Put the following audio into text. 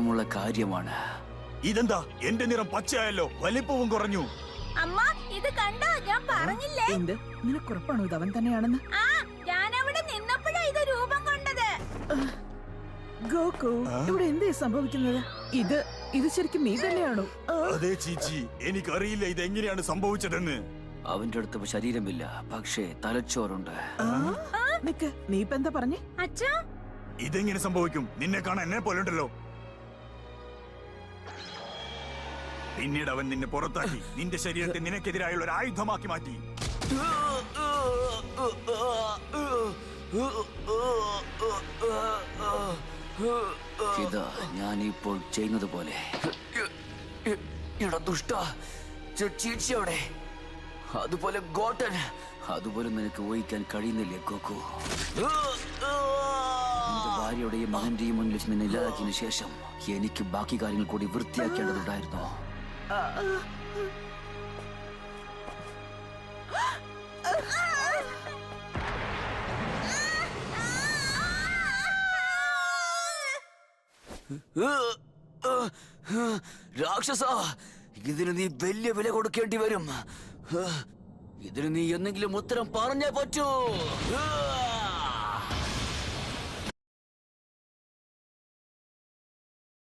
പ്രശ്നമുള്ള കാര്യമാണ്. ഇതെന്താ എന്റെ നിറം പച്ചയായല്ലോ, വലിപ്പവും കുറഞ്ഞു. അമ്മ ഇത് കണ്ടോ, ഞാൻ പറഞ്ഞില്ലേ. എന്ത് നിനക്കുറപ്പാണോ ഇത് അവൻ തന്നെയാണെന്ന്? ആ ഞാൻ അവിടെ നിന്നപ്പോഴാ ഇത് രൂപം കൊണ്ടത്. ഗോകു, ഇവിടെ എന്തേ സംഭവിക്കുന്നത്? ഇത് ശരിക്കും നീ തന്നെയാണോ? അതെ ചീച്ചി, എനിക്കറിയില്ല ഇതെങ്ങനെയാണ് സംഭവിച്ചതെന്ന്. അവന്റെ അടുത്ത് ശരീരമില്ല, പക്ഷേ തലച്ചോറുണ്ട്. നിക്ക്, നീ ഇപ്പൊ എന്താ പറഞ്ഞേ? അച്ഛാ ഇതെങ്ങനെ സംഭവിക്കും? നിന്നെ കാണാൻ എന്നെ പോലെ ഉണ്ടല്ലോ. പിന്നീട് അവൻ നിന്നെ പുറത്താക്കി നിന്റെ ശരീരത്തെ നിനക്കെതിരായുള്ള ഒരു ആയുധമാക്കി മാറ്റി. ഇതാ ഞാൻ ഇപ്പോൾ ചെയ്യുന്നത് പോലെ. ദുഷ്ട ചീച്ചിയോടെ അതുപോലെ ഗോട്ടൻ, അതുപോലെ നിനക്ക് ഊഹിക്കാൻ കഴിയുന്നില്ലേ ഗോകു? എന്റെ ഭാര്യയുടെയും മകന്റെയും മുന്നിൽ വെച്ച് നിന്നെ ഇല്ലാതാക്കിയതിനു ശേഷം എനിക്ക് ബാക്കി കാര്യങ്ങൾ കൂടി വൃത്തിയാക്കേണ്ടതുണ്ടായിരുന്നു. രാക്ഷസ, ഇതിന് നീ വലിയ വില കൊടുക്കേണ്ടി വരും. ഇതിന് നീ എന്തെങ്കിലും ഉത്തരം പറഞ്ഞേ പറ്റൂ.